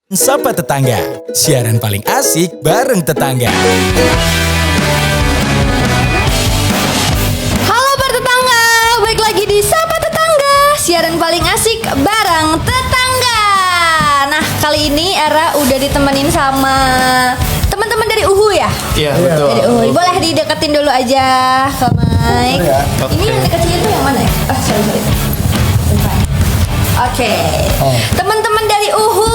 Sapa Tetangga, siaran paling asik bareng tetangga. Halo bertetangga, balik lagi di Sapa Tetangga, siaran paling asik bareng tetangga. Nah, kali ini Era udah ditemenin sama teman-teman dari UHU ya? Iya, betul. Dari UHU, boleh dideketin dulu aja ke Mike. Oke. Ini yang deketin itu yang mana ya? Sorry. Oke. Teman-teman dari UHU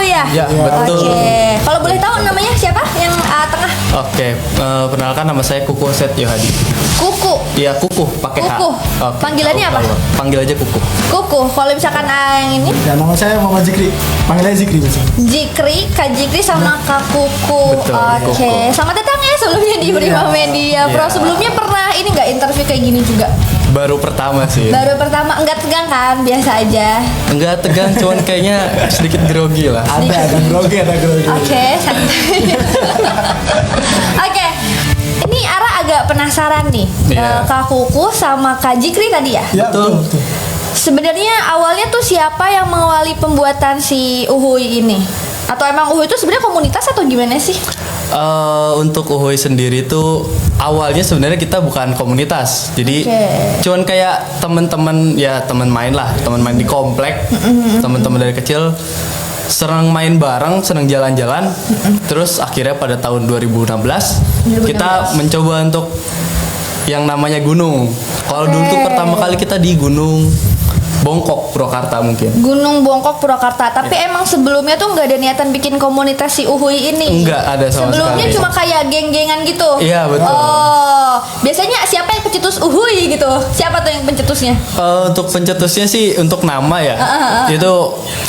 ya? Ya, betul. Oke. Kalau boleh tahu namanya siapa yang tengah? Oke, perkenalkan nama saya Kuku Set Yohadi. Kuku. Iya, Kuku pakai H. Kuku. Oke. Panggilannya apa? Panggil aja Kuku. Kuku. Kalau misalkan yang ini Ya, nama saya Muhammad Zikri. Panggilnya Zikri biasanya. Jikri, Kak Jikri sama Kak Kuku. Betul, Oke. Kuku. Sama tetangga ya sebelumnya di Prima Media Pro. Iya. Sebelumnya pernah ini nggak interview kayak gini juga? Baru pertama sih. Baru pertama, enggak tegang kan? Biasa aja. Enggak tegang, cuman kayaknya sedikit grogi lah. Ada grogi. Oke, santai. Oke. Ini Ara agak penasaran nih. Iya. Kak Kuku sama Kak Jikri tadi ya? Ya, Betul. betul. Sebenarnya awalnya tuh siapa yang mengawali pembuatan si Uhuy ini? Atau emang Uhuy itu sebenarnya komunitas atau gimana sih? Untuk Uhuy sendiri tuh awalnya sebenarnya kita bukan komunitas. Jadi Oke. cuman kayak teman-teman ya teman main lah, teman main di komplek, teman-teman dari kecil senang main bareng, senang jalan-jalan. Terus akhirnya pada tahun 2016 kita mencoba untuk yang namanya gunung. Kalau dulu tuh Oke. pertama kali kita di Gunung Bongkok, Purwakarta mungkin. Gunung Bongkok Purwakarta. Tapi emang sebelumnya tuh nggak ada niatan bikin komunitas si Uhuy ini. Enggak ada sama Sebelumnya sekali. cuma kayak geng-gengan gitu. Iya, betul. Oh, biasanya siapa yang pencetus Uhuy gitu? Siapa tuh yang pencetusnya? Untuk pencetusnya sih untuk nama ya itu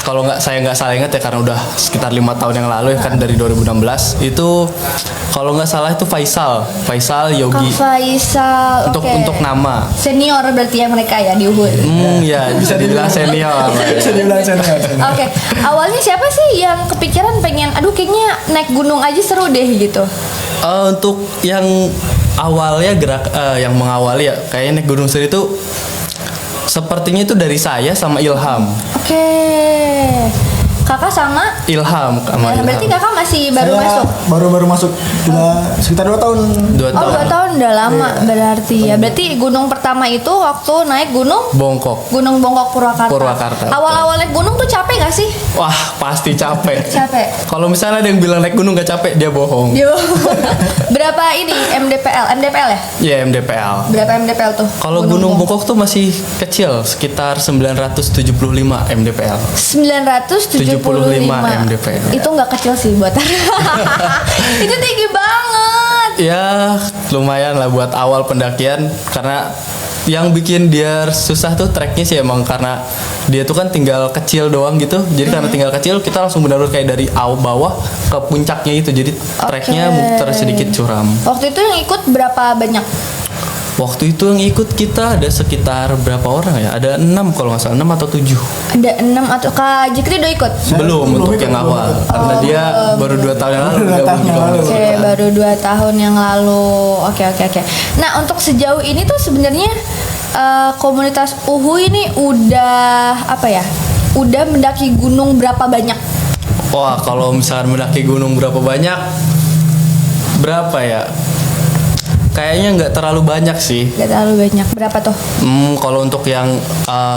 kalau saya nggak salah ingat ya karena udah sekitar 5 tahun yang lalu ya kan dari 2016 itu kalau nggak salah itu Faisal Yogi Kak Faisal. untuk Oke. nama. Senior berarti ya mereka ya di Uhuy. Ya bisa dibilang senior. Bisa dibilang senior. Oke, awalnya siapa sih yang kepikiran pengen, aduh kayaknya naik gunung aja seru deh gitu? Untuk yang awalnya yang mengawali ya kayaknya naik gunung sendiri itu sepertinya itu dari saya sama Ilham. Oke, kakak sama? Ilham sama Nah, berarti Ilham. kakak masih baru Saya masuk? baru masuk. Sekitar 2 tahun. 2 Oh, 2 tahun. tahun udah lama berarti ya. Berarti gunung pertama itu waktu naik gunung Bongkok. Gunung Bongkok Purwakarta. Purwakarta. Awal-awal naik gunung tuh capek gak sih? Wah pasti capek. Capek. Kalau misalnya ada yang bilang naik gunung gak capek, dia bohong. Yo. Berapa ini MDPL? MDPL ya? Ya MDPL. Berapa MDPL tuh? Kalau Gunung Bongkok tuh masih kecil, sekitar 975 MDPL. 975 MDPL. Itu nggak kecil sih buat itu tinggi banget. Ya lumayan lah buat awal pendakian karena yang bikin dia susah tuh treknya sih emang karena dia tuh kan tinggal kecil doang gitu. Jadi karena tinggal kecil kita langsung benar-benar kayak dari bawah ke puncaknya itu. Jadi treknya muter sedikit curam. Waktu itu yang ikut berapa banyak? Waktu itu yang ikut kita ada sekitar berapa orang ya? Ada 6 kalau nggak salah, 6 atau 7. Ada 6 atau Kak Jikri udah ikut? Belum untuk ikut, yang belum awal ikut. karena dia baru 2 tahun yang lalu Baru 2 gabung tahun di yang lalu. komunitas Oke, kita. baru 2 tahun yang lalu. Oke. Nah, untuk sejauh ini tuh sebenarnya komunitas Uhuy ini udah apa ya? Udah mendaki gunung berapa banyak? Wah, kalau misalkan mendaki gunung berapa banyak? Berapa ya? Kayaknya nggak terlalu banyak sih. Gak terlalu banyak. Berapa tuh? Kalau untuk yang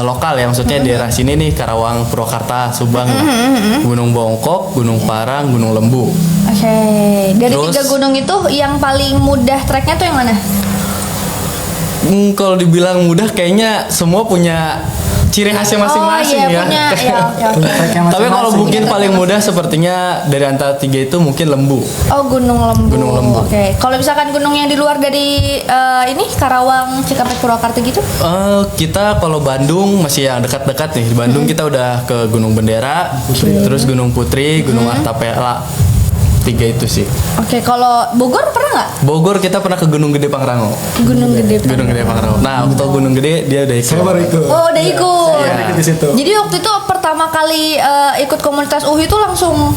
lokal ya, maksudnya di daerah sini nih, Karawang, Purwakarta, Subang, Gunung Bongkok, Gunung Parang, Gunung Lembu. Oke. Dari Terus- 3 gunung itu yang paling mudah treknya tuh yang mana? Kalau dibilang mudah, kayaknya semua punya ciri khasnya masing-masing oh, iya, ya. punya, ya, oke. Treknya Tapi kalau masing-masing. mungkin paling mudah sepertinya dari antara 3 itu mungkin Lembu. Oh, Gunung Lembu. Gunung Lembu. Oke. Kalau misalkan gunung yang di luar dari ini Karawang, Cikampek, Purwakarta gitu? Kita kalau Bandung masih yang dekat-dekat nih. Di Bandung kita udah ke Gunung Bendera, terus Gunung Putri, Gunung Artapela. 3 itu sih. Oke, kalau Bogor pernah nggak? Bogor kita pernah ke Gunung Gede Pangrango. Gunung Gede. Gunung Gede Pangrango. Nah, waktu Gunung Gede dia udah ikut. Saya baru ikut. Oh, udah ikut. Iya. Ikut di situ. Jadi waktu itu pertama kali ikut komunitas UHI itu langsung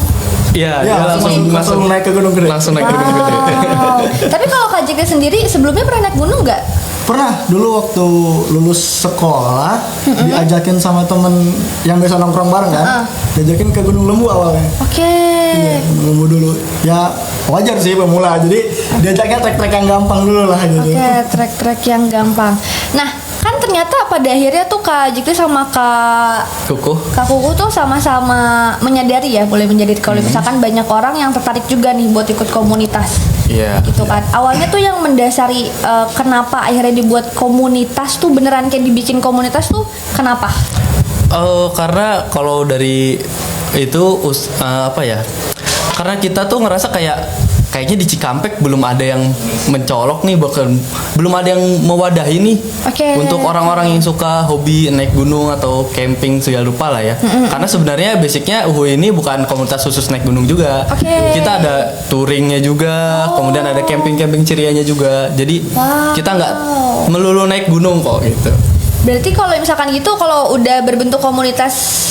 Iya, Ya, dia langsung naik ke Gunung Gede. langsung naik ke Gunung Gede. Wow. Tapi kalau Kak Jikri sendiri sebelumnya pernah naik gunung nggak? Pernah dulu waktu lulus sekolah diajakin sama temen yang biasa nongkrong bareng kan, diajakin ke Gunung Lembu awalnya. Oke. Iya, Gunung Lembu dulu. Ya wajar sih pemula, jadi diajaknya trek-trek yang gampang dulu lah gitu. Oke, trek-trek yang gampang. Nah, kan ternyata pada akhirnya tuh Kak Jikri sama Kak Kuku tuh sama-sama menyadari ya, boleh menjadi kalau misalkan banyak orang yang tertarik juga nih buat ikut komunitas. Iya. Gitu kan. Awalnya tuh yang mendasari kenapa akhirnya dibuat komunitas tuh beneran kayak dibikin komunitas tuh kenapa? Karena kalau dari itu apa ya? Karena kita tuh ngerasa kayaknya di Cikampek belum ada yang mencolok nih, bahkan belum ada yang mewadahi nih untuk orang-orang yang suka hobi naik gunung atau camping segala rupa lah ya. Karena sebenarnya basicnya UHU ini bukan komunitas khusus naik gunung juga. Kita ada touringnya juga, kemudian ada camping-camping cerianya juga. Jadi kita nggak melulu naik gunung kok gitu. Berarti kalau misalkan gitu, kalau udah berbentuk komunitas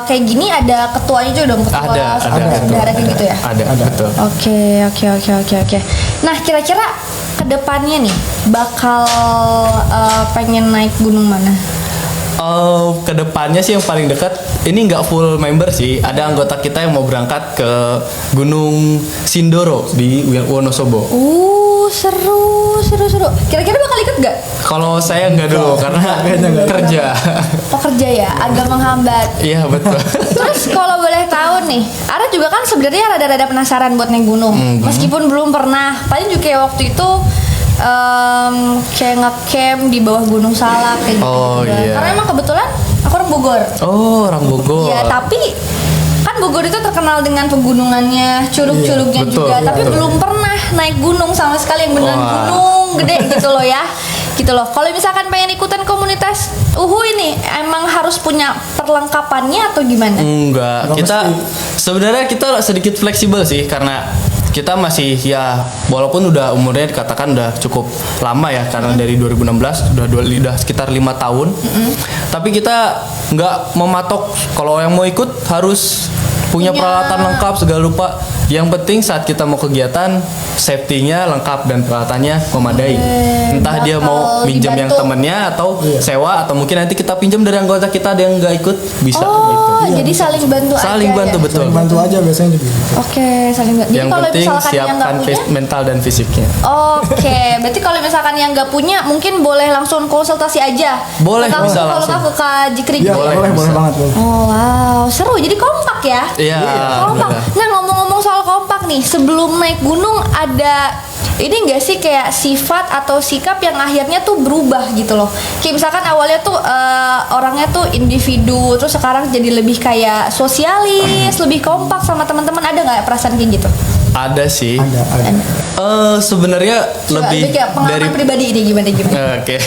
kayak gini ada ketuanya juga dong, ketua saudara kayak gitu ya? Ada, betul. Oke. Nah, kira-kira kedepannya nih bakal pengen naik gunung mana? Kedepannya sih yang paling dekat ini nggak full member sih, ada anggota kita yang mau berangkat ke Gunung Sindoro di Wonosobo. Seru. Kira-kira bakal ikut gak? Kalau saya nggak dulu karena kerja. Oh, kerja ya, agak menghambat. Iya betul. Terus kalau boleh tahu nih, Ara juga kan sebenarnya rada-rada penasaran buat naik gunung, meskipun belum pernah. Paling juga kayak waktu itu kayak ngecamp di bawah Gunung Salak kayak gitu. Iya. Karena emang kebetulan aku orang Bogor. Orang Bogor. Ya, tapi kan Bogor itu terkenal dengan pegunungannya, curug-curugnya juga, tapi belum pernah naik gunung sama sekali yang beneran gunung gede gitu loh ya. Gitu loh. Kalau misalkan pengen ikutan komunitas UHU ini emang harus punya perlengkapannya atau gimana? Enggak, sebenarnya kita sedikit fleksibel sih, karena kita masih ya walaupun udah umurnya dikatakan udah cukup lama ya, karena dari 2016 udah sekitar 5 tahun. Tapi kita nggak mematok kalau yang mau ikut harus punya peralatan lengkap segala lupa. Yang penting saat kita mau kegiatan safety-nya lengkap dan peralatannya memadai. Entah dia mau pinjam yang temennya atau sewa, atau mungkin nanti kita pinjam dari anggota kita ada yang nggak ikut bisa gitu. Jadi saling bantu aja. Saling bantu, betul. Saling bantu aja biasanya gitu. Oke, saling bantu. Yang penting siapkan mental dan fisiknya. Oke, berarti kalau misalkan yang nggak punya mungkin boleh langsung konsultasi aja. Boleh, bisa langsung. Kalau ke Kak Jikri. Iya, boleh banget. Oh wow, seru. Jadi kompak ya? Iya. Kompak. Nah, ngomong-ngomong soal kompak nih, sebelum naik gunung ada ini enggak sih kayak sifat atau sikap yang akhirnya tuh berubah gitu loh. Kayak misalkan awalnya tuh orangnya tuh individu, terus sekarang jadi lebih kayak sosialis, lebih kompak sama teman-teman. Ada nggak perasaan kayak gitu? Ada sih. Ada. Sebenarnya lebih dari pribadi ini gimana? Oke.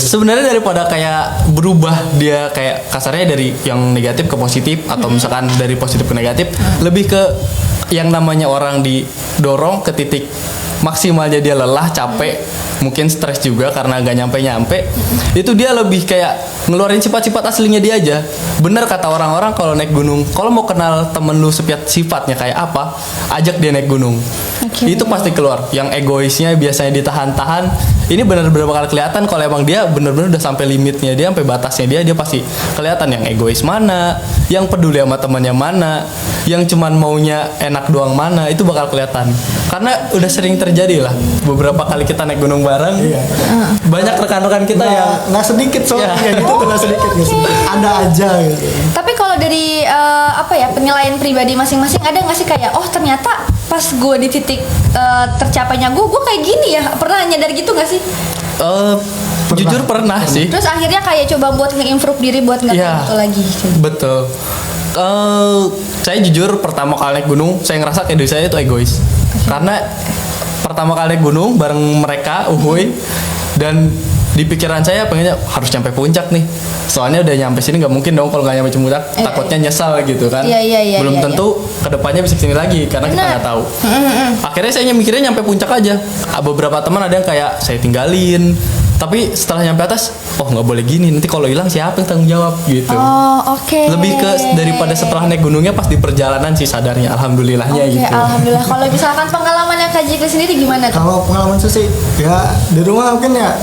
Sebenarnya daripada kayak berubah dia kayak kasarnya dari yang negatif ke positif, atau misalkan dari positif ke negatif, lebih ke yang namanya orang didorong ke titik maksimalnya dia lelah, capek, mungkin stres juga karena gak nyampe-nyampe. Itu dia lebih kayak ngeluarin sifat-sifat aslinya dia aja. Bener kata orang-orang kalau naik gunung, kalau mau kenal temen lu sifatnya kayak apa, ajak dia naik gunung. Itu pasti keluar. Yang egoisnya biasanya ditahan-tahan, ini bener-bener bakal kelihatan kalau emang dia bener-bener udah sampai limitnya dia, sampai batasnya dia pasti kelihatan. Yang egois mana, yang peduli sama temannya mana, yang cuman maunya enak doang mana, itu bakal kelihatan. Karena udah sering terjadi lah beberapa kali kita naik gunung bareng. Banyak rekan-rekan kita yang nggak sedikit soalnya kayak gitu, nggak sedikit. Ada aja gitu. Tapi kalau dari penilaian pribadi masing-masing, ada nggak sih kayak ternyata pas gue di titik tercapainya gue kayak gini ya, pernah nyadar gitu nggak sih? Jujur pernah sih. Terus akhirnya kayak coba buat nge-improve diri buat nggak kayak gitu lagi. Betul. Saya jujur pertama kali naik gunung saya ngerasa kayak diri saya itu egois. Karena pertama kali naik gunung bareng mereka uhuy, dan di pikiran saya pengennya harus nyampe puncak nih. Soalnya udah nyampe sini nggak mungkin dong kalau nggak nyampe puncak, takutnya nyesal gitu kan. Belum tentu kedepannya bisa kesini lagi karena kita nggak tahu. Akhirnya saya mikirnya nyampe puncak aja. Beberapa teman ada yang kayak saya tinggalin. Tapi setelah nyampe atas, nggak boleh gini. Nanti kalau hilang siapa yang tanggung jawab gitu. Lebih ke daripada setelah naik gunungnya, pas di perjalanan sih sadarnya. Alhamdulillahnya gitu. Alhamdulillah. Kalau misalkan pengalaman yang Kak Jikri sendiri gimana tuh? Kalau pengalaman saya sih ya di rumah mungkin ya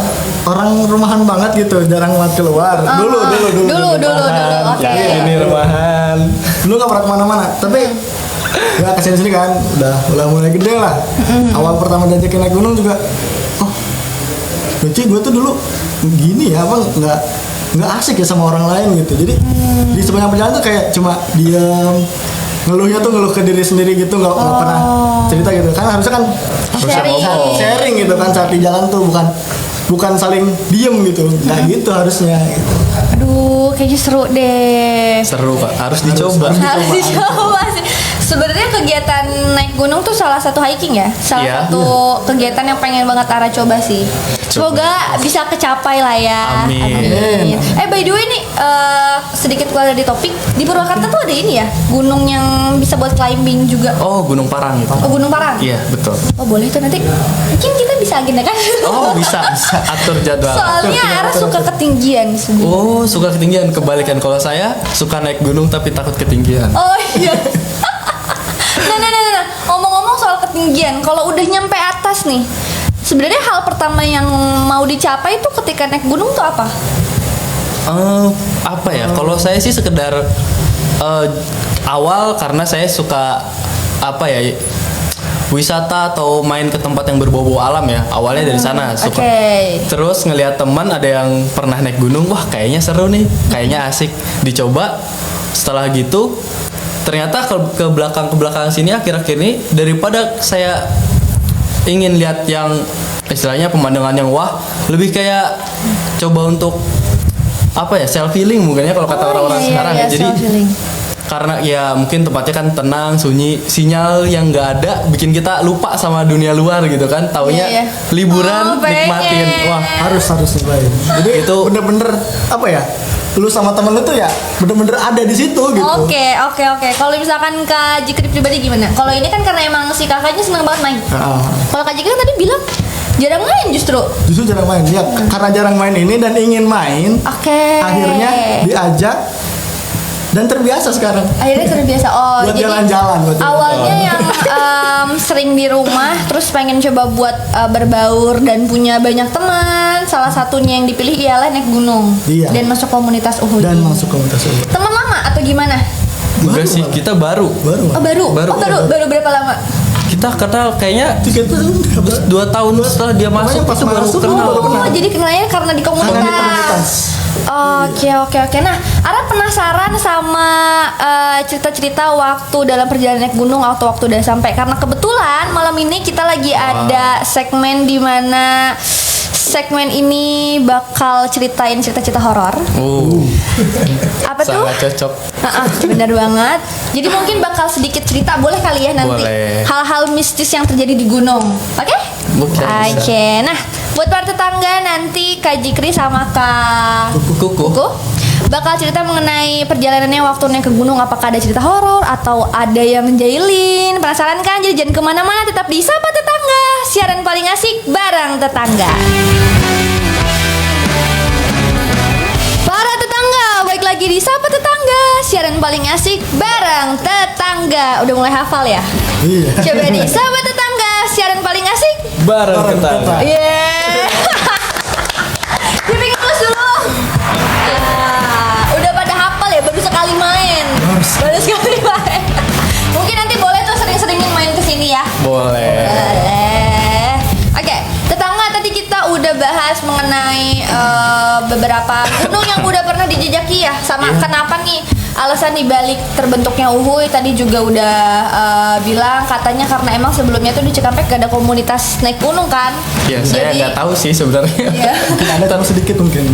orang rumahan banget gitu, jarang banget keluar. Dulu. Oke. Ya, ini rumahan. Dulu nggak pernah kemana-mana, tapi ya kesini kan, udah mulai gede lah. Awal pertama diajakin naik gunung juga, oh, berarti gue tuh dulu gini ya, apa nggak asik ya sama orang lain gitu. Jadi di sepanjang perjalanan tuh kayak cuma diam, ngeluhnya tuh ngeluh ke diri sendiri gitu, nggak pernah cerita gitu. Karena harusnya kan sharing gitu kan saat di jalan tuh, bukan saling diem gitu, nggak gitu harusnya gitu. Aduh, kayaknya seru deh. Seru Pak, harus dicoba. Harus dicoba sih. Sebenarnya kegiatan naik gunung tuh salah satu hiking ya, Iya. satu kegiatan yang pengen banget Ara coba sih. Semoga bisa kecapai lah ya. Amin. By the way nih, sedikit keluar dari topik. Di Purwakarta tuh ada ini ya, gunung yang bisa buat climbing juga. Oh, Gunung Parang itu. Oh, Gunung Parang. Iya, betul. Oh, boleh tuh nanti. Mungkin kita bisa agendakan. Oh, bisa atur jadwal. Soalnya Ara suka ketinggian sebenarnya. Oh, suka ketinggian. Kebalikan, kalau saya suka naik gunung tapi takut ketinggian. Oh iya. Nah. Ngomong-ngomong soal ketinggian, kalau udah nyampe atas nih, sebenarnya hal pertama yang mau dicapai itu ketika naik gunung tuh apa? Apa ya? Kalau saya sih sekedar awal karena saya suka apa ya? Wisata atau main ke tempat yang berbau-bau alam ya. Awalnya dari sana suka. Oke. Terus ngelihat teman ada yang pernah naik gunung, wah kayaknya seru nih, kayaknya asik, dicoba. Setelah gitu ternyata ke belakang sini akhir-akhir ini, daripada saya ingin lihat yang istilahnya pemandangan yang wah, lebih kayak coba untuk apa ya, self healing mungkin ya kalau kata orang-orang sekarang ya. Jadi self-healing. karena ya mungkin tempatnya kan tenang, sunyi, sinyal yang nggak ada bikin kita lupa sama dunia luar gitu kan. Taunya Iya. liburan, Oh, pengen. nikmatin. Wah, harus nyobain. Jadi Itu bener-bener apa ya? Lu sama temen lu tuh ya bener-bener ada di situ gitu. Oke. Kalau misalkan Kak Jikri pribadi gimana? Kalau ini kan karena emang si kakaknya seneng banget main. Kalau Kak Jikri kan tadi bilang jarang main justru. Justru jarang main. Ya karena jarang main ini dan ingin main, Oke. akhirnya diajak dan terbiasa sekarang. Akhirnya terbiasa. Oh, Buat jadi jalan-jalan, buat awalnya yang sering di rumah, terus pengen coba buat berbaur dan punya banyak teman. Salah satunya yang dipilih ialah naik gunung. Iya. Dan masuk komunitas Uhuy. Dan masuk komunitas ini. Teman lama atau gimana? enggak sih, kita baru. Oh, baru. Baru berapa lama? Kita kenal kayaknya 3 tahun. 2 tahun setelah dia masuk pas itu baru masuk, kenal. baru kenal. Oh, jadi kenalnya karena di komunitas. Karena di komunitas. Oke. Nah, Ara penasaran sama cerita-cerita waktu dalam perjalanan naik gunung atau waktu udah sampai. Karena kebetulan malam ini kita lagi ada segmen di mana segmen ini bakal ceritain cerita-cerita horor. Apa tuh? Sangat cocok. Benar banget. Jadi mungkin bakal sedikit cerita, boleh kali ya nanti. Boleh. Hal-hal mistis yang terjadi di gunung. Oke? Oke. Nah, buat para tetangga nanti Kak Jikri sama Kak Kuku. bakal cerita mengenai perjalanannya waktu naik ke gunung. Apakah ada cerita horor atau ada yang menjahilin? Penasaran kan? Jadi jangan kemana-mana, tetap di Sapa Tetangga, siaran paling asik bareng tetangga. Para tetangga, balik lagi di Sapa Tetangga, siaran paling asik bareng tetangga. Udah mulai hafal ya? Iya. Coba di Sapa Tetangga, siaran paling asik. Bareng kita. Yeah. Dibikin terus dulu. Udah pada hafal ya, baru sekali main. Baru sekali main. Mungkin nanti boleh tuh sering-seringin main kesini ya. Boleh. Boleh. Oke, tetangga, tadi kita udah bahas mengenai beberapa gunung yang udah pernah dijajaki ya. Sama kenapa nih alasan dibalik terbentuknya Uhuy. Tadi juga udah bilang katanya karena emang sebelumnya tuh di Cikampek gak ada komunitas naik gunung kan. Ya, saya Jadi- nggak tahu sih sebenarnya. Iya. Mungkin ada tapi sedikit mungkin.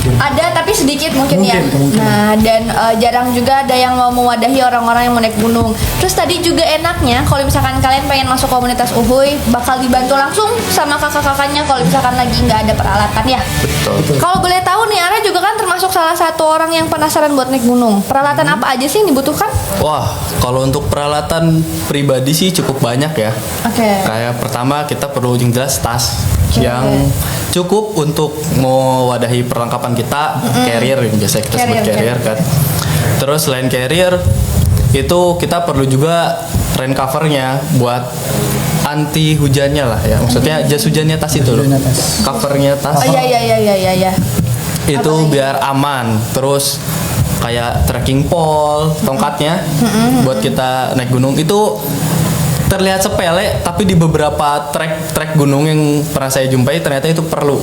Ada tapi sedikit mungkin ya. Kemungkinan. Nah, dan jarang juga ada yang mau mewadahi orang-orang yang mau naik gunung. Terus tadi juga enaknya kalau misalkan kalian pengen masuk komunitas Uhuy, bakal dibantu langsung sama kakak-kakaknya kalau misalkan lagi nggak ada peralatan ya. Betul. Kalau boleh tahu nih, Ara juga kan termasuk salah satu orang yang penasaran buat naik gunung. Peralatan apa aja sih yang dibutuhkan? Wah, kalau untuk peralatan pribadi sih cukup banyak ya. Oke. Kayak pertama kita perlu yang jelas tas Oke. yang cukup untuk mewadahi perlengkapan kita, carrier yang biasa kita sebut Carrier, carrier kan. Terus selain carrier itu kita perlu juga rain covernya buat anti hujannya lah ya. Maksudnya jas hujannya tas itu loh. Hujannya tas. Covernya tas. Oh iya. Itu biar aman. Terus kayak trekking pole, tongkatnya buat kita naik gunung itu terlihat sepele, tapi di beberapa trek gunung yang pernah saya jumpai ternyata itu perlu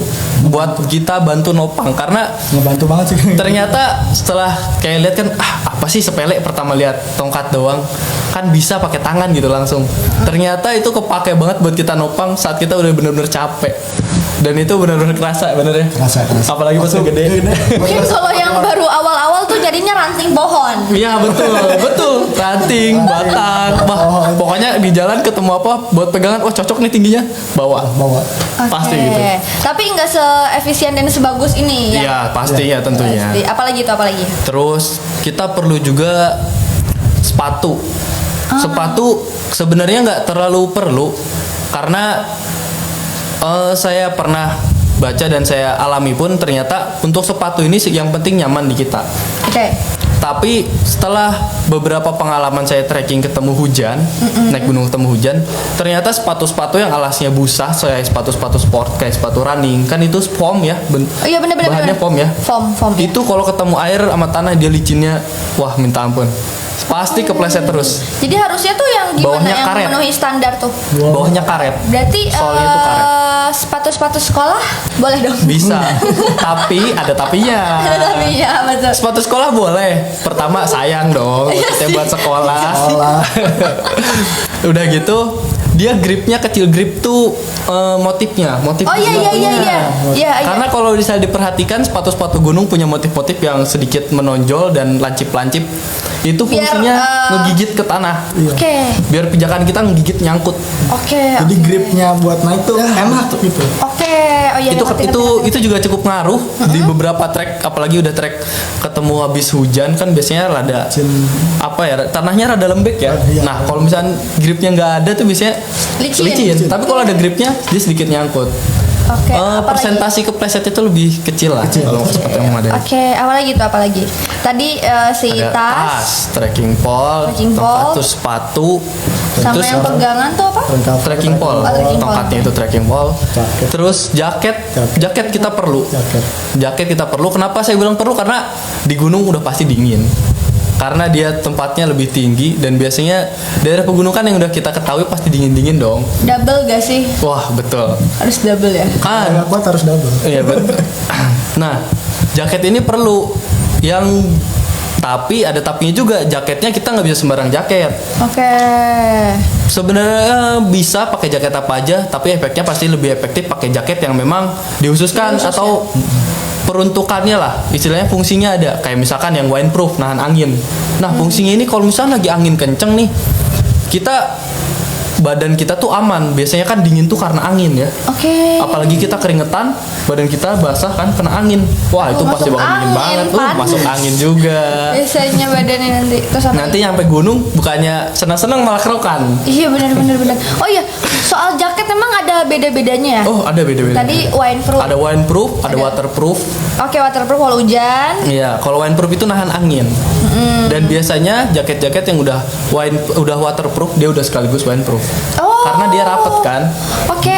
buat kita bantu nopang, karena Ngebantu banget sih. ternyata setelah kayak lihat kan apa sih sepele, pertama lihat tongkat doang kan bisa pakai tangan gitu langsung, ternyata itu kepake banget buat kita nopang saat kita udah bener-bener capek, dan itu bener-bener kerasa bener ya. Kerasa. Apalagi pas udah gede. Mungkin kalau yang baru awal-awal tuh jadinya ranting pohon. Iya betul ranting, batang, wah pokoknya di jalan ketemu apa buat pegangan, wah cocok nih tingginya, bawa Bawa. pasti Oke. gitu. Tapi nggak seefisien dan sebagus ini ya. Iya pasti ya tentunya. Pasti. Apalagi? Terus kita perlu juga sepatu. Sepatu sebenarnya nggak terlalu perlu, karena saya pernah baca dan saya alami pun ternyata untuk sepatu ini yang penting nyaman di kita. Oke. Tapi setelah beberapa pengalaman saya trekking ketemu hujan, naik gunung ketemu hujan, ternyata sepatu-sepatu yang alasnya busa, kayak sepatu-sepatu sport, kayak sepatu running, kan itu foam ya, Oh iya bener. bahannya foam ya. Foam. Ya. Itu kalau ketemu air sama tanah dia licinnya, wah minta ampun, pasti kepleset terus. Jadi harusnya tuh yang gimana Bawahnya yang karet. memenuhi standar tuh. Bawahnya karet. Berarti Soalnya itu karet. sepatu-sepatu sekolah boleh dong. Bisa, tapi ada tapinya. Tapi ya betul. Sepatu sekolah boleh. Pertama sayang dong, kita buat sekolah. Udah gitu, dia gripnya kecil, grip tuh motif Oh iya. Iya. Karena kalau bisa diperhatikan sepatu-sepatu gunung punya motif-motif yang sedikit menonjol dan lancip-lancip. Itu Biar, fungsinya ngegigit ke tanah. Oke. Biar pijakan kita ngegigit nyangkut. Oke. Jadi gripnya buat naik tuh enak tuh gitu. Oke. Oh iya. Itu juga cukup ngaruh di beberapa trek, apalagi udah trek ketemu habis hujan kan biasanya rada apa ya, tanahnya rada lembek ya. Iya. Nah kalau misalnya gripnya nggak ada tuh biasanya Licin. Tapi kalau ada gripnya dia sedikit nyangkut. Oke. apalagi? Persentasi kepleset itu lebih kecil lah kalau sepatu yang memadai. Oke, apalagi? Tadi si Ada tas trekking pole, Trekking tongkat, pole. terus sepatu, sama terus yang pegangan tuh apa? trekking pole, trekking pole. tongkatnya itu trekking pole. Jaket. Terus jaket kita perlu. Jaket kita perlu. Kenapa saya bilang perlu? Karena di gunung udah pasti dingin. Karena dia tempatnya lebih tinggi dan biasanya daerah pegunungan yang udah kita ketahui pasti dingin-dingin dong. Double gak sih? Wah, betul. Harus double ya? Kan. Agak kuat harus double. Iya, betul. Nah, jaket ini perlu tapi ada tapinya juga. Jaketnya kita nggak bisa sembarang jaket. Oke. Sebenarnya bisa pakai jaket apa aja, tapi efeknya pasti lebih efektif pakai jaket yang memang dihususkan atau peruntukannya lah, istilahnya fungsinya ada. Kayak misalkan yang windproof, nahan angin. Nah, fungsinya ini kalau misalnya lagi angin kenceng nih, badan kita tuh aman. Biasanya kan dingin tuh karena angin ya. Oke. Apalagi kita keringetan, badan kita basah kan kena angin. Wah, itu pasti masuk bakal dingin angin, banget. panas. Masuk angin juga. Biasanya badannya nanti terus apa? Nanti nyampe gunung bukannya senang-senang malah kerokan. Iya benar. Oh iya, soal jaket emang ada beda-bedanya ya? Oh, ada beda-beda. Tadi windproof. Ada windproof, ada waterproof. Oke, waterproof kalau hujan. Iya, kalau windproof itu nahan angin. Dan biasanya jaket-jaket yang udah waterproof dia udah sekaligus windproof. Oh. Karena dia rapet kan. Oke.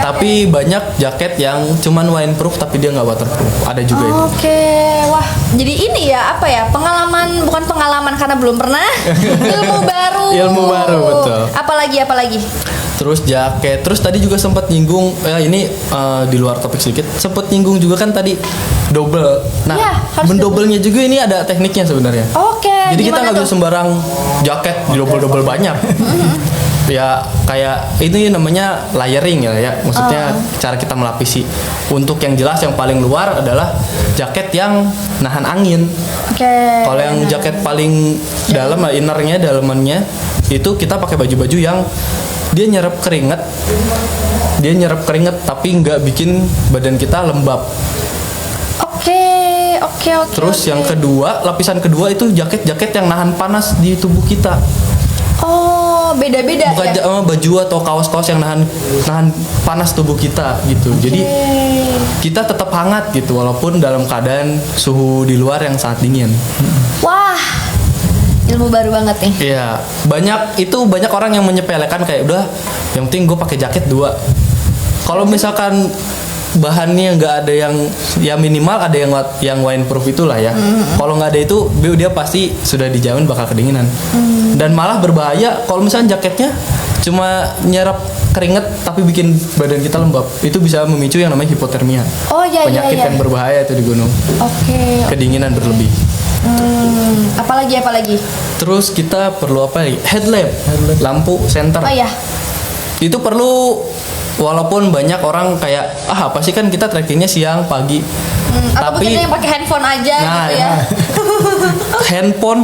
Tapi banyak jaket yang cuman windproof tapi dia nggak waterproof. Ada juga itu. Oke, wah, jadi ini ya apa ya, bukan pengalaman karena belum pernah, ilmu baru. Ilmu baru, betul. Apalagi? Terus jaket, terus tadi juga sempat nyinggung, ini di luar topik sedikit, sempat nyinggung juga kan tadi double. Nah, Ya, harus mendobelnya juga ini ada tekniknya sebenarnya. Oke. Jadi kita gimana nggak bisa tuh? sembarang jaket di double banyak. Ya kayak ini namanya layering ya. Maksudnya cara kita melapisi. Untuk yang jelas yang paling luar adalah jaket yang nahan angin. Oke. Kalau yang jaket paling dalam, innernya, dalamannya itu kita pakai baju-baju yang dia nyerap keringet. Dia nyerap keringet tapi nggak bikin badan kita lembab. Oke. Terus yang kedua, lapisan kedua itu jaket-jaket yang nahan panas di tubuh kita. Oh, beda-beda Bukan ya. baju atau kaos-kaos yang nahan panas tubuh kita gitu. Jadi kita tetap hangat gitu walaupun dalam keadaan suhu di luar yang sangat dingin. Wah. Ilmu baru banget nih. Iya, banyak orang yang menyepelekan kayak udah yang penting gue pakai jaket 2. Kalau misalkan bahannya nggak ada yang ya minimal ada yang waterproof itulah ya. Kalau nggak ada itu dia pasti sudah dijamin bakal kedinginan. Dan malah berbahaya kalau misalnya jaketnya cuma nyerap keringet tapi bikin badan kita lembab. Itu bisa memicu yang namanya hipotermia. Oh iya. Penyakit yang berbahaya itu di gunung. Oke. Kedinginan berlebih. Apalagi? Terus kita perlu apa lagi? Headlamp. Lampu senter. Oh iya. Itu perlu. Walaupun banyak orang kayak apa sih kan kita trekkingnya siang pagi. Atau mungkin yang pakai handphone aja gitu ya.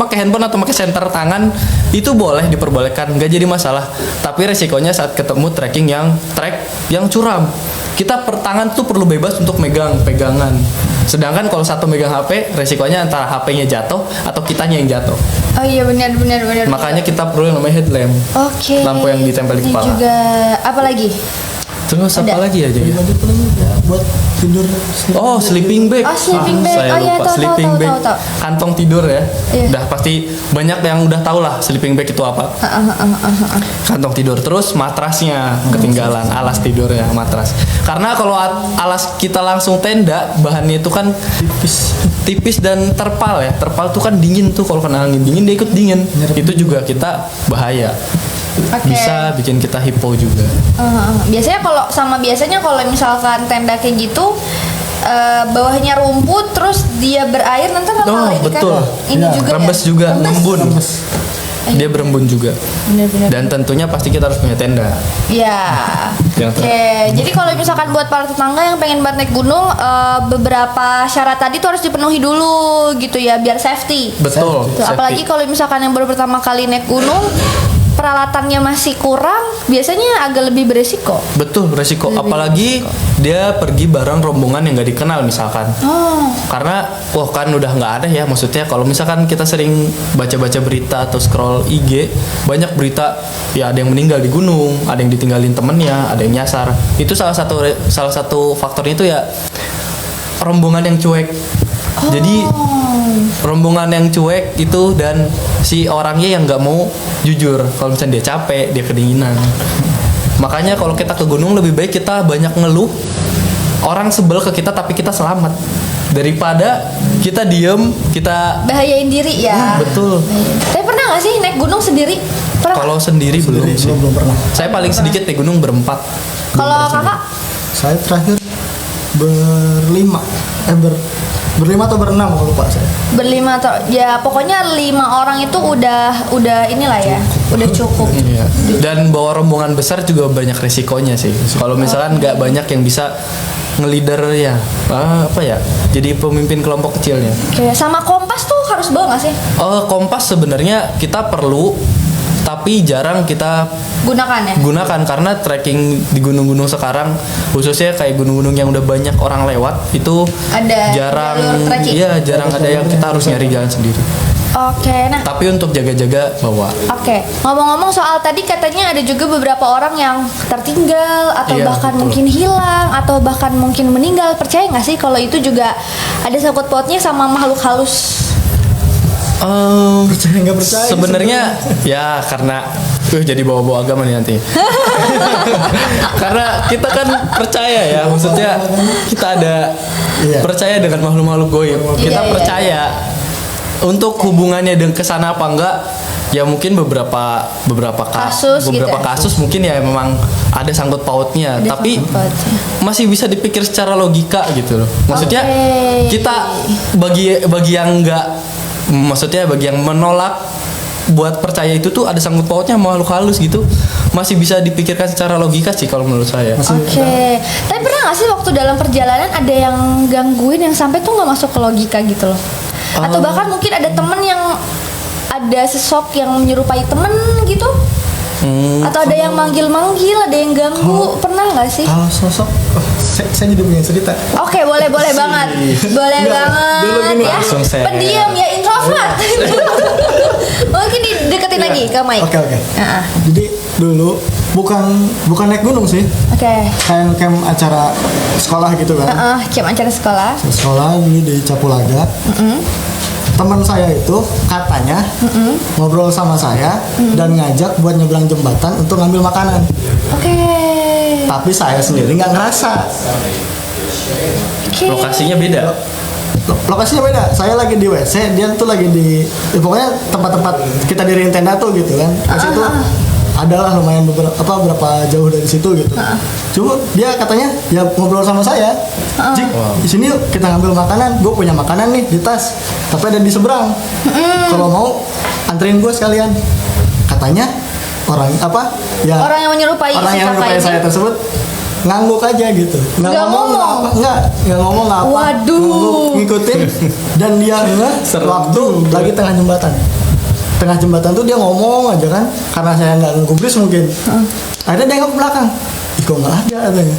pakai handphone atau pakai senter tangan itu boleh diperbolehkan, nggak jadi masalah. Tapi resikonya saat ketemu trek yang curam, kita per tangan tuh perlu bebas untuk pegangan. Sedangkan kalau satu megang HP, resikonya antara HP-nya jatuh atau kitanya yang jatuh. Oh iya benar. Makanya kita perlu yang namanya headlamp. Oke. Lampu yang ditempel di kepala. Juga apa lagi? Terus apa lagi aja ya? Buat tidur. Oh, sleeping bag. Oh, sleeping bag. Saya Oh, iya, lupa. tahu, Sleeping tahu, bag. tahu. Kantong tidur ya. Iya. Udah pasti banyak yang udah tahu lah sleeping bag itu apa. Kantong tidur. Terus matrasnya ketinggalan, alas tidurnya, matras. Karena kalau alas kita langsung tenda, bahannya itu kan tipis dan terpal ya. Terpal tuh kan dingin tuh, kalau kena angin dingin dia ikut dingin. Itu juga kita bahaya. Oke. Bisa bikin kita hipo juga. Biasanya kalau misalkan tenda kayak gitu bawahnya rumput terus dia berair nanti bakal ini betul. kan ini Ya, juga Rembes ya? juga, Rembes. ngembun. Dia berembun juga. Benar. Dan tentunya pasti kita harus punya tenda. Ya. Yang Oke. Jadi kalau misalkan buat para tetangga yang pengen banget naik gunung, beberapa syarat tadi tuh harus dipenuhi dulu gitu ya biar safety. Betul. Tuh, apalagi kalau misalkan yang baru pertama kali naik gunung, peralatannya masih kurang, biasanya agak lebih beresiko. Betul, resiko. Lebih Apalagi dia pergi bareng rombongan yang nggak dikenal misalkan. Oh. Karena, kan udah nggak ada ya. Maksudnya kalau misalkan kita sering baca-baca berita atau scroll IG, banyak berita ya ada yang meninggal di gunung, ada yang ditinggalin temennya, ada yang nyasar. Itu salah satu faktornya itu ya rombongan yang cuek. Jadi rombongan yang cuek itu dan si orangnya yang nggak mau jujur kalau misalnya dia capek, dia kedinginan. Makanya kalau kita ke gunung lebih baik kita banyak ngeluh, orang sebel ke kita tapi kita selamat daripada kita diem, kita Bahayain diri ya. betul. Tapi pernah nggak sih naik gunung sendiri? Pernah. Kalau sendiri belum sih. Belum pernah. Saya paling sedikit naik gunung berempat. Kalau kakak? Saya terakhir berlima atau berenam kalau lupa saya. Berlima atau ya pokoknya 5 orang itu udah inilah ya, udah cukup. Iya. Dan bawa rombongan besar juga banyak resikonya sih. Kalau misalkan nggak banyak yang bisa ngelider ya, apa ya? Jadi pemimpin kelompok kecilnya. Kayak sama kompas tuh harus bawa nggak sih? Kompas sebenarnya kita perlu, tapi jarang kita Gunakan ya. karena trekking di gunung-gunung sekarang, khususnya kayak gunung-gunung yang udah banyak orang lewat itu Ada jarang, jalur trekking. iya jarang ada yang kita harus nyari jalan sendiri. Oke, nah. Tapi untuk jaga-jaga bawa. Oke, ngomong-ngomong soal tadi katanya ada juga beberapa orang yang tertinggal atau Iya, bahkan betul. mungkin hilang atau bahkan mungkin meninggal. Percaya nggak sih kalau itu juga ada sangkut pautnya sama makhluk halus? Percaya nggak percaya? Sebenarnya ya karena jadi bawa-bawa agama nih nanti. Karena kita kan percaya ya, maksudnya kita ada Iya. percaya dengan makhluk-makhluk goib. Kita Iya. percaya. Untuk hubungannya dengan kesana apa enggak, ya mungkin beberapa Kasus gitu ya? kasus mungkin ya memang ada sangkut pautnya, Ada tapi sangkut pautnya. masih bisa dipikir secara logika gitu loh. Maksudnya Oke. kita bagi yang enggak, maksudnya bagi yang menolak buat percaya itu tuh ada sangkut pautnya makhluk halus gitu, masih bisa dipikirkan secara logika sih kalau menurut saya. Oke, tapi pernah nggak sih waktu dalam perjalanan ada yang gangguin yang sampai tuh nggak masuk ke logika gitu loh? Atau bahkan mungkin ada temen yang ada sosok yang menyerupai temen gitu? Atau ada yang manggil-manggil, ada yang ganggu, pernah nggak sih? Kalau sosok, saya jadi punya cerita. Oke, boleh banget, boleh Enggak, dulu banget gini. ya. Langsung share. Pendiam ya, introvert. Mungkin dideketin lagi ke mic. Oke. Ah, Jadi dulu bukan naik gunung sih, Oke. camp acara sekolah gitu kan. Camp acara sekolah. Sekolah dulu di Capulaga. teman saya itu katanya ngobrol sama saya dan ngajak buat nyebrang jembatan untuk ngambil makanan. Oke. Tapi saya sendiri nggak ngerasa. Oke. Lokasinya beda. Lokasinya beda. Saya lagi di WC, dia tuh lagi di pokoknya tempat-tempat kita diriin tenda tuh gitu kan. Ke situ adalah lumayan berapa jauh dari situ gitu. Cuma dia katanya ya ngobrol sama saya. Jik, di sini yuk kita ngambil makanan. Gue punya makanan nih di tas, tapi ada di seberang. Kalau mau anterin gue sekalian. Katanya orang ya Orang yang menyerupai orang si yang kakak menyerupai ini? saya tersebut ngangguk aja gitu, nggak ngomong nggak apa, Waduh. ngangguk, ngikutin dan dia waktu lagi tengah jembatan tuh dia ngomong aja kan, karena saya nggak ngegubris mungkin. Akhirnya dia nengok ke belakang, ih kok nggak ada katanya.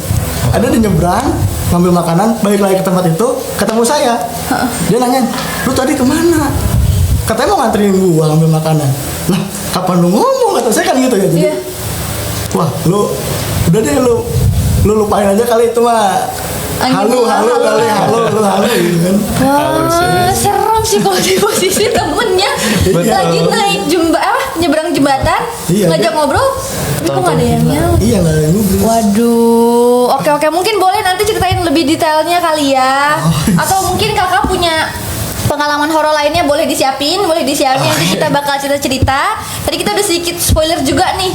Ada di nyebrang ngambil makanan, balik lagi ke tempat itu, ketemu saya. Dia nanya, lu tadi kemana? Katanya mau nganterin gua ngambil makanan. Lah, kapan lu ngomong? Kata saya kan gitu ya. Jadi, wah, lu udah deh lu lupain aja kali itu mah. Halu gitu kan. Wah, serem sih kalau di posisi temennya lagi naik nyebrang jembatan, Iya, ngajak dia- ngobrol, tapi kok nggak ada yang nyaut. Iya nggak ada yang ngubris. Waduh, oke mungkin boleh nanti ceritain lebih detailnya kali ya. Atau mungkin kakak punya pengalaman horor lainnya boleh disiapin nanti kita bakal cerita. Tadi kita udah sedikit spoiler juga nih.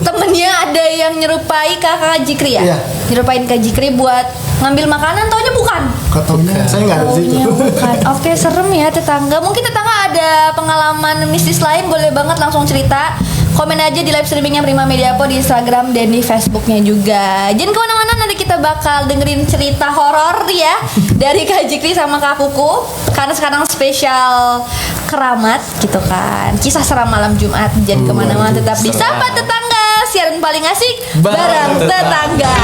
Temennya ada yang nyerupai kakak Jikri ya? Iya. Nyerupain Kak Jikri buat ngambil makanan, taunya bukan. Katanya saya nggak ada di situ. Taunya bukan. Oke, serem ya tetangga. Mungkin tetangga ada pengalaman mistis lain, boleh banget langsung cerita. Komen aja di live streamingnya Prima Mediapo di Instagram dan di Facebooknya juga. Jangan kemana-mana, nanti kita bakal dengerin cerita horor ya dari Kak Jikri sama Kak Kuku. Karena sekarang spesial keramat gitu kan, kisah seram malam Jumat. Jangan kemana-mana, tetap di Sapa Tetangga, siaran paling asik bareng tetangga.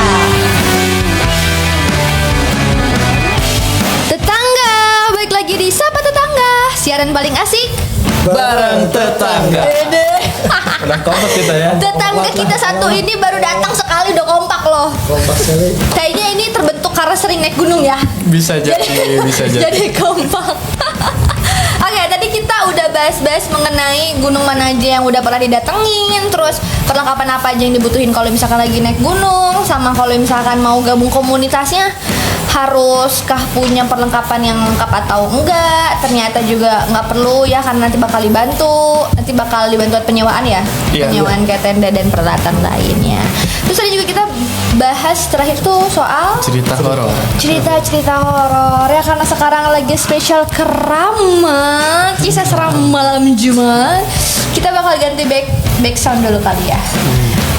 Tetangga, balik lagi di Sapa Tetangga, siaran paling asik Bareng tetangga. Udah kompak kita ya. Tetangga kita satu ini baru datang sekali udah kompak loh. Kompak sekali. Kayaknya ini terbentuk karena sering naik gunung ya. Bisa jadi. Jadi kompak. Oke, tadi kita udah bahas-bahas mengenai gunung mana aja yang udah pernah didatengin, terus perlengkapan apa aja yang dibutuhin kalau misalkan lagi naik gunung, sama kalau misalkan mau gabung komunitasnya haruskah punya perlengkapan yang lengkap atau enggak. Ternyata juga nggak perlu ya, karena nanti bakal dibantu buat penyewaan ya. Iya. Penyewaan kayak tenda dan peralatan lainnya. Terus tadi juga kita bahas terakhir tuh soal Cerita horor. cerita horor ya, karena sekarang lagi spesial keramat, kisah seram malam Jumat. Kita bakal ganti back sound dulu kali ya.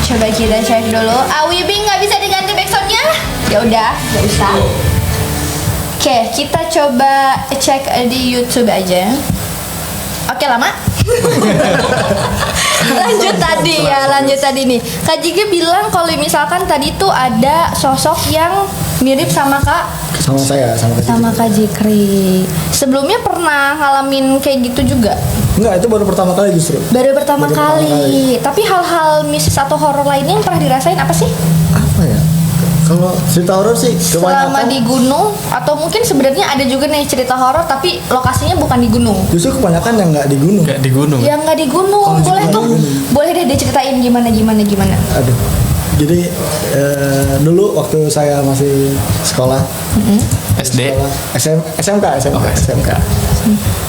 Coba kita cek dulu. Wibi nggak bisa diganti back soundnya? Ya udah, nggak usah. Oke, kita coba cek di YouTube aja. Oke, lama. lanjut tadi nih. Kak Jigi bilang kalau misalkan tadi tuh ada sosok yang mirip sama Sama saya, sama Kak Jikri. Sebelumnya pernah ngalamin kayak gitu juga? Enggak, itu baru pertama kali justru. Baru pertama kali. Tapi hal-hal mistis atau horor lainnya yang pernah dirasain apa sih? Apa ya? Kalau cerita horor sih Selama kebanyakan di gunung, atau mungkin sebenarnya ada juga nih cerita horor tapi lokasinya bukan di gunung. justru kebanyakan yang nggak di gunung. Kayak di gunung. Yang nggak di gunung, Kalau di boleh tuh. gunung. Boleh deh diceritain gimana. Aduh. Jadi dulu waktu saya masih sekolah SD. SMK.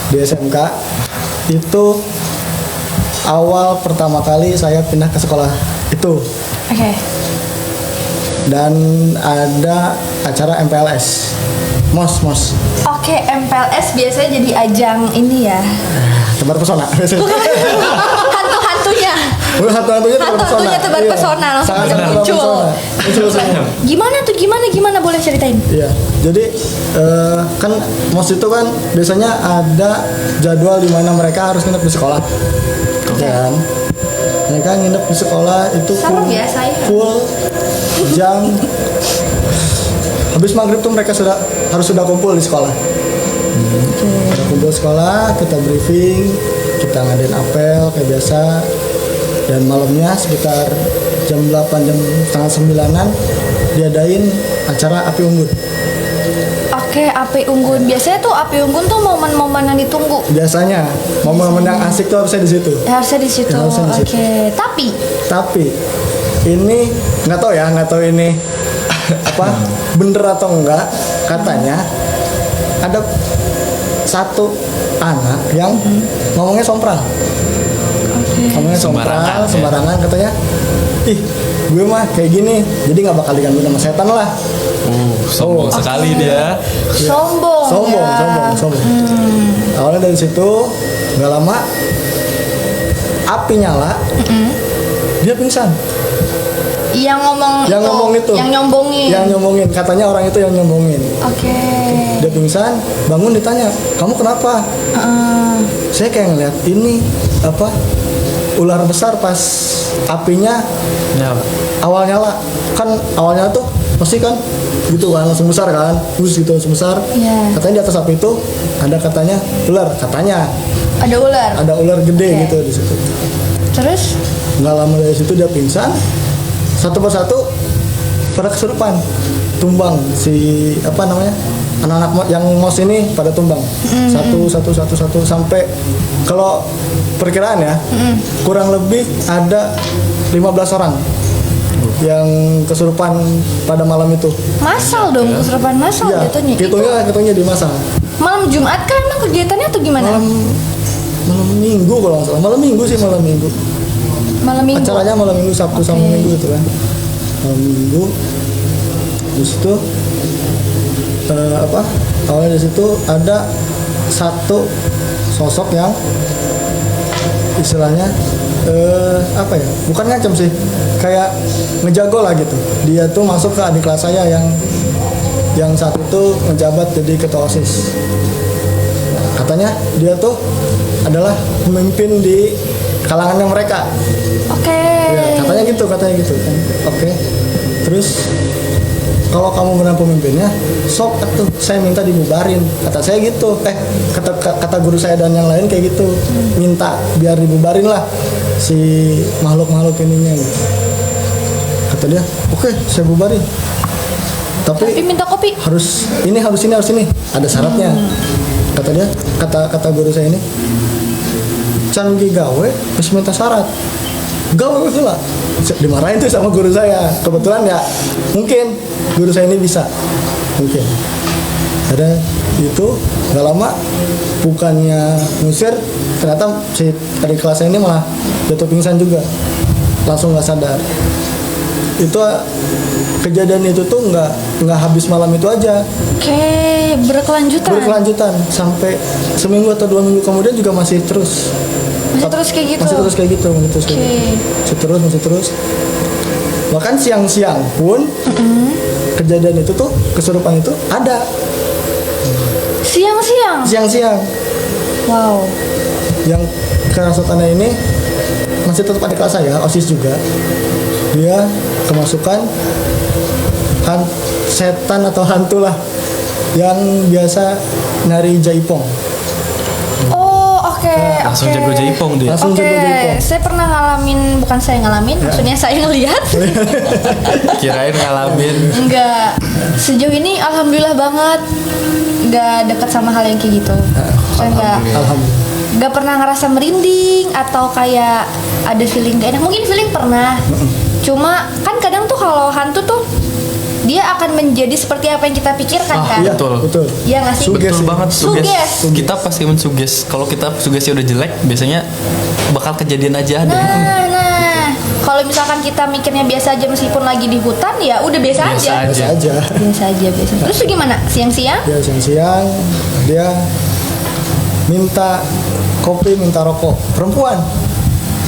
Di SMK itu awal pertama kali saya pindah ke sekolah itu, Oke. dan ada acara MPLS mos Oke, MPLS biasanya jadi ajang ini ya. tebar pesona. Hantu-hantunya. Hantu-hantunya Hantu-hantunya tebar Iya. pesona, langsung Sangat pada tebar muncul. pesona. Muncul semua. Gimana boleh ceritain? Iya, jadi kan mos itu kan biasanya ada jadwal di mana mereka harus nginep di sekolah, kan? Mereka nginep di sekolah itu Serem ya, saya. full jam habis maghrib tuh mereka harus sudah kumpul di sekolah. Kumpul sekolah, kita briefing, kita ngadain apel kayak biasa, dan malamnya sekitar jam 8 jam setengah 9-an diadain acara api unggun. Oke. Oke, api unggun. Biasanya tuh api unggun tuh momen-momen yang ditunggu. Biasanya momen-momen yang asik tuh harusnya di situ. Harusnya di situ. Ya, harusnya di situ. Oke, Tapi ini nggak tahu ini apa bener atau enggak, katanya ada satu anak yang ngomongnya sompral. Ngomongnya sembarangan katanya. Ih, gue mah kayak gini, jadi nggak bakal diganggu sama setan lah. Sombong sekali dia. sombong. Sombong. Awalnya dari situ nggak lama api nyala, dia pingsan. Yang ngomong itu, yang nyombongin. Katanya orang itu yang nyombongin. Oke. Dia pingsan, bangun ditanya, kamu kenapa? Saya kayak ngeliat ini apa ular besar pas apinya awal nyala. Kan awalnya tuh pasti kan gitu kan langsung besar kan, gitu langsung besar. Yeah. Katanya di atas api itu ada katanya ular, katanya. Ada ular gede gitu di situ. Terus? Nggak lama dari situ dia pingsan. Satu persatu pada kesurupan, tumbang si apa namanya anak-anak yang mos ini pada tumbang satu sampai kalau perkiraan ya kurang lebih ada 15 orang yang kesurupan pada malam itu. Masal dong, kesurupan masal Iya, jatuhnya. hitungnya di masa. Malam Jumat kan emang kegiatannya tuh gimana? Malam Minggu kalau nggak salah. Malam Minggu. Malam Minggu. Acaranya malam Minggu, Sabtu sama Minggu gitu kan. Malam Minggu. Terus itu awalnya di situ ada satu sosok yang istilahnya bukan ngancam sih, kayak ngejago lah gitu. Dia tuh masuk ke adik kelas saya yang saat itu menjabat jadi ketua OSIS. Katanya dia tuh adalah pemimpin di kalangannya mereka. Oke. Ya, katanya gitu kan. Oke. Terus kalau kamu benar pemimpinnya, sok tuh saya minta dibubarin. Kata saya gitu. Kata guru saya dan yang lain kayak gitu. Minta biar dibubarin lah si makhluk ininya gitu. Kata dia, oke, saya bubarin. Tapi minta kopi. Harus ini. Ada syaratnya. Kata dia, kata guru saya ini, can gawe terus minta syarat. Gawe lah. Dimarahin tuh sama guru saya. Kebetulan ya mungkin guru saya ini bisa. Mungkin. Ada itu nggak lama bukannya ngusir, ternyata si adik kelas saya ini malah jatuh pingsan juga. Langsung nggak sadar. Itu kejadian itu tuh nggak habis malam itu aja. Oke, berkelanjutan sampai seminggu atau 2 minggu kemudian juga masih terus kayak gitu. Masih terus. Bahkan siang-siang pun kejadian itu tuh kesurupan itu ada. Siang-siang. Wow. Yang kerasukannya ini masih tetap ada kelas saya, OSIS juga. Dia kemasukan setan atau hantu lah yang biasa nyari jaipong. Oh, oke. Langsung jago jaipong dia. Saya pernah ngalamin, bukan saya ngalamin, maksudnya saya ngelihat. Kirain ngalamin. Enggak. Sejauh ini alhamdulillah banget enggak dekat sama hal yang kayak gitu. Saya enggak pernah ngerasa merinding atau kayak ada feeling gak enak. Mungkin feeling pernah. Cuma kan kadang tuh kalau hantu tuh dia akan menjadi seperti apa yang kita pikirkan kan. Iya, betul. Iya nggak sih? Betul banget. Suges. Kita pasti mensuges. Kalau kita sugesnya udah jelek, biasanya bakal kejadian aja ada. Nah. Kalau misalkan kita mikirnya biasa aja meskipun lagi di hutan, ya udah biasa aja. Biasa aja. Terus gimana? Siang-siang? Ya siang-siang dia minta kopi, minta rokok. Perempuan.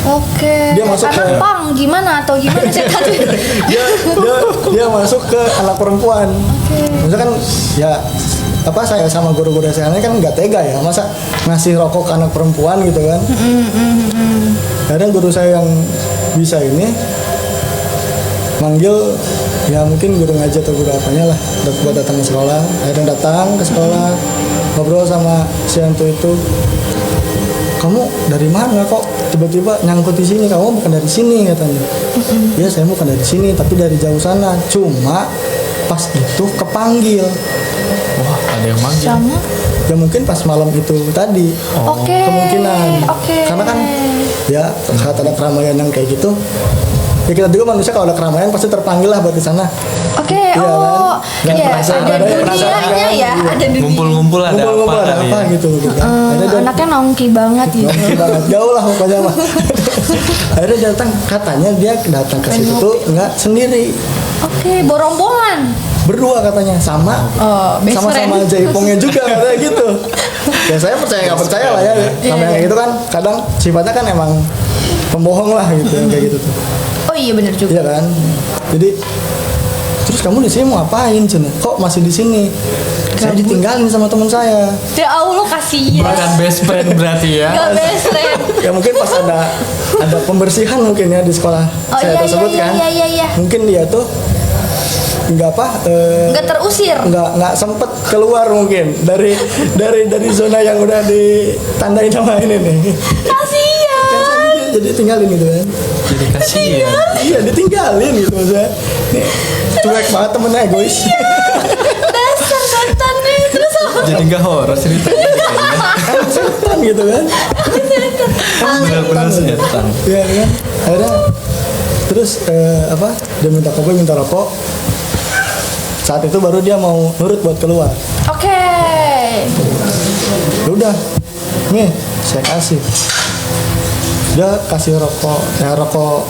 Oke. Dia masuk anak pang gimana atau gimana sih tadi? dia masuk ke anak perempuan. Misalkan ya saya sama guru-guru saya kan nggak tega ya, masa ngasih rokok ke anak perempuan gitu kan. Kadang guru saya yang bisa ini manggil ya mungkin guru ngaji atau guru apanya lah buat datang ke sekolah. Akhirnya datang ke sekolah, ngobrol sama si hantu itu. Kamu dari mana kok tiba-tiba nyangkut di sini? Kamu bukan dari sini katanya. Ya saya bukan dari sini tapi dari jauh sana. Cuma pas itu kepanggil Wah, ada yang manggil. Sama. Ya mungkin pas malam itu tadi. Oke. Kemungkinan. Oke. Karena kan ya saat ada keramaian yang kayak gitu, ya kita juga manusia kalau ada keramaian pasti terpanggil lah buat di sana. Oke, Iya oh, kan? iya, Penasaran, ada ada yang penasaran dunianya kan? ya, Iya. ada dunia. Ngumpul-ngumpul ada Ngumpul-ngumpul apa ada kali apa ya? gitu kan. Akhirnya dia Anaknya nongki banget gitu. nongki banget, jauh lah pokoknya mah. Akhirnya datang, katanya dia datang ke situ tuh nggak sendiri, Oke, borong-borongan. berdua katanya sama best sama-sama friend. jaipongnya juga katanya gitu. Ya saya percaya nggak percaya lah ya, sama yang kayak gitu kan kadang sifatnya kan emang pembohong lah gitu yang kayak gitu tuh. Oh iya bener juga. Iya kan, jadi terus kamu di sini mau ngapain Cen? Kok masih di sini? Saya ditinggalin sama teman saya. Ya Allah kasihan. Bukan best friend berarti ya. Gak best friend. Ya mungkin pas ada pembersihan mungkin ya di sekolah Oh saya iya, tersebut iya, kan. iya, iya. Mungkin dia tuh nggak Nggak terusir. nggak sempet keluar mungkin dari zona yang udah ditandain sama ini nih. Kasihan. Kan jadi tinggalin gitu kan. Jadi kasihan. Iya ditinggalin gitu maksudnya. Nih, cuek banget temennya egois. Dasar setan nih. Terus apa? Jadi nggak horor ceritanya kayaknya. Kan setan gitu kan. Benar-benar setan. Iya kan. Akhirnya terus apa? Dia minta kopi, minta rokok. Saat itu baru dia mau nurut buat keluar. Oke. Ya udah, nih saya kasih. Dia kasih rokok, ya rokok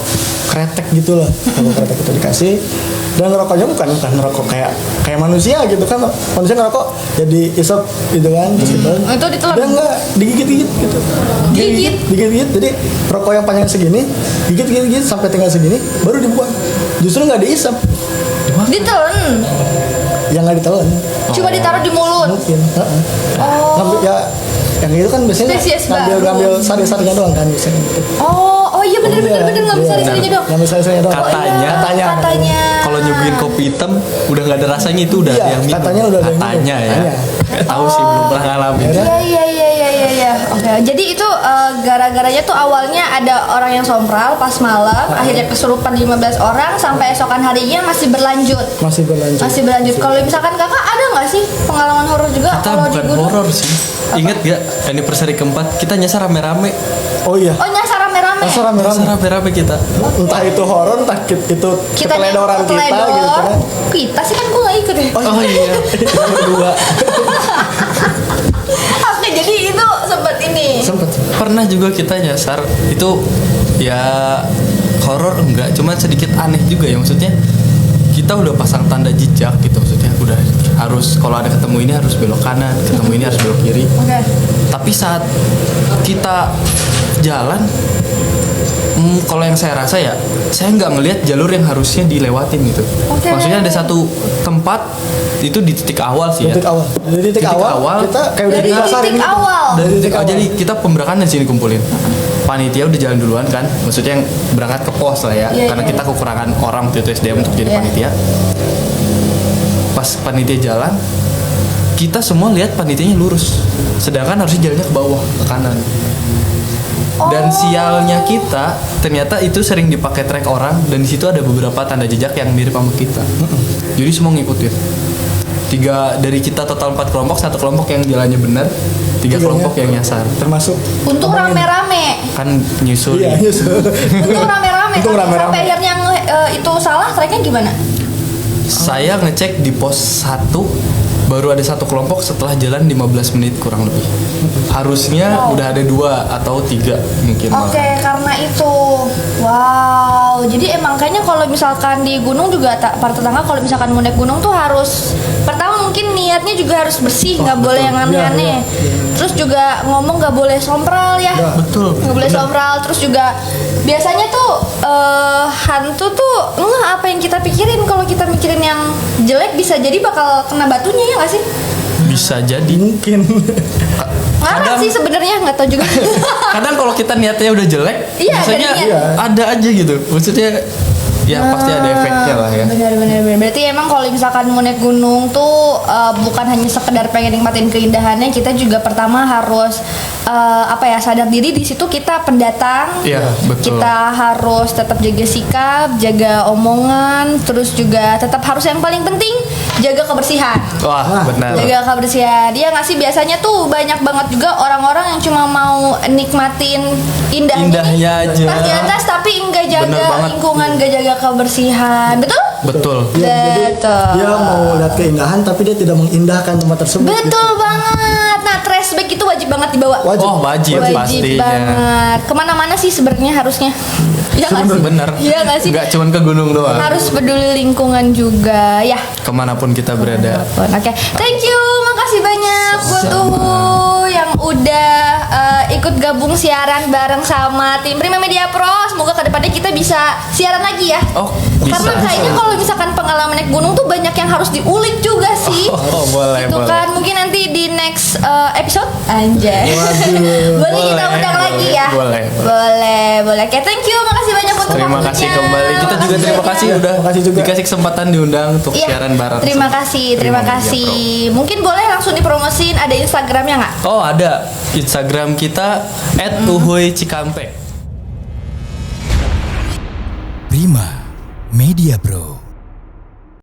kretek gitu lah, rokok kretek itu dikasih. Dan rokoknya bukan rokok kayak manusia gitu kan, manusia ngerokok jadi isep gitu kan, terus gitu. Itu ditelan. Dia enggak digigit-gigit gitu. Digigit-gigit. Jadi rokok yang panjang segini, gigit-gigit sampai tinggal segini, baru dibuang. Justru nggak diisep, Ditelan. yang nggak ditelan. Cuma ditaruh di mulut. Mungkin. Oh. Ngambil ya yang itu kan biasanya Spesies ngambil baru. sari-sarinya doang kan biasanya gitu. Oh iya bener nggak bisa Iya. disini dong. Ngambil sari-sarinya doang. Katanya. Kalau nyuguhin kopi hitam udah nggak ada rasanya itu udah Iya, ada yang minum. katanya udah ada yang minum. Katanya ya. Katanya. Nggak tahu sih belum pernah ngalamin. Ya. Iya. Oke. Jadi itu gara-garanya tuh awalnya ada orang yang sompral pas malam, akhirnya kesurupan 15 orang sampai esokan harinya masih berlanjut. Masih berlanjut. Kalau misalkan kakak ada nggak sih pengalaman horor juga Kita kalau di bukan gunung? horor sih. Ingat gak anniversary keempat kita nyasar rame-rame. Oh iya. Oh nyasar rame-rame. Masa Nyasar rame-rame. rame-rame kita. Entah itu horor, entah itu keteledoran kita gitu kan. Kita sih kan gue nggak ikut ya. Oh iya. Kita berdua. Oke jadi itu sempat ini. Sempet. Pernah juga kita nyasar itu ya horor enggak, cuma sedikit aneh juga ya maksudnya. Kita udah pasang tanda jejak gitu maksudnya udah harus kalau ada ketemu ini harus belok kanan, ketemu ini harus belok kiri. Oke. Tapi saat kita jalan, kalau yang saya rasa ya, saya nggak ngelihat jalur yang harusnya dilewatin gitu. Oke. Maksudnya ada satu tempat itu di titik awal sih ya. Titik awal. Dari titik awal kita kayak udah Dari dinasarin titik gitu. awal. Dari titik awal. jadi kita pemberakan di sini kumpulin. Panitia udah jalan duluan kan, maksudnya yang berangkat ke pos lah ya, Iya, karena iya. kita kekurangan orang waktu itu SDM untuk jadi Iya. panitia. Pas panitia jalan, kita semua lihat panitianya lurus, sedangkan harusnya jalannya ke bawah ke kanan. Dan sialnya kita ternyata itu sering dipakai trek orang dan di situ ada beberapa tanda jejak yang mirip sama kita. Jadi semua ngikutin. Dari kita total 4 kelompok, 1 kelompok yang jalannya benar, 3 Tiganya. kelompok yang nyasar. Termasuk Untung rame-rame. Kan nyusul. Iya, nyusul. Untung rame-rame. Untung Tapi rame-rame. sampai akhirnya itu salah, tracknya gimana? Saya ngecek di pos 1 baru ada 1 kelompok setelah jalan 15 menit kurang lebih. Harusnya udah ada 2 atau 3 mungkin Oke, malah. karena itu. Wow, jadi emang kayaknya kalau misalkan di gunung juga para tetangga kalau misalkan mau naik gunung tuh harus pertama mungkin niatnya juga harus bersih, nggak boleh yang aneh-aneh. Terus juga ngomong nggak boleh sompral ya. Betul. Nggak boleh sompral. Terus juga biasanya tuh hantu tuh apa yang kita pikirin kalau kita mikirin yang jelek bisa jadi bakal kena batunya ya nggak sih? Bisa jadi. mungkin. Ngarang Kadang- sih sebenarnya nggak tahu juga. Kadang kalau kita niatnya udah jelek, Iya, biasanya ada niat. ada aja gitu. Maksudnya ya pasti ada efeknya lah ya. Benar. Berarti emang kalau misalkan mau naik gunung tuh bukan hanya sekedar pengen nikmatin keindahannya, kita juga pertama harus sadar diri di situ kita pendatang. Iya, betul. Kita harus tetap jaga sikap, jaga omongan, terus juga tetap harus yang paling penting jaga kebersihan. Wah, benar. Jaga kebersihan. Dia nggak sih biasanya tuh banyak banget juga orang-orang yang cuma mau nikmatin indahnya aja. pas di atas tapi nggak jaga lingkungan, nggak jaga kebersihan. Betul? Betul. Betul. Dia mau lihat keindahan tapi dia tidak mengindahkan tempat tersebut. Betul banget. Nah, trash bag itu wajib banget dibawa. Oh, wajib pastinya. Banget. Kemana-mana sih sebenarnya harusnya. Iya nggak sih? Bener. Iya nggak sih? Gak cuman ke gunung doang. Harus peduli lingkungan juga, ya. Kemanapun kita berada. Oke, thank you, makasih banyak buat yang udah ikut gabung siaran bareng sama tim Prima Media Pro. Semoga kedepannya kita bisa siaran lagi ya. Oh, bisa. Karena kayaknya kalau misalkan pengalaman naik gunung tuh banyak yang harus diulik juga sih. Oh, boleh, Itu boleh. kan mungkin nanti di next episode anjay. Waduh. Boleh kita undang lagi ya. Boleh. Oke, thank you, makasih banyak untuk Terima kasih waktunya. kembali. Kita juga terima kasih udah Makasih juga. dikasih kesempatan diundang untuk Iya, siaran bareng. terima sama kasih. Prima Media Mungkin boleh langsung dipromosin, ada Instagramnya nggak? Pro. Oh, ada Instagram kita @uhuy_cikampek. Prima Media Pro.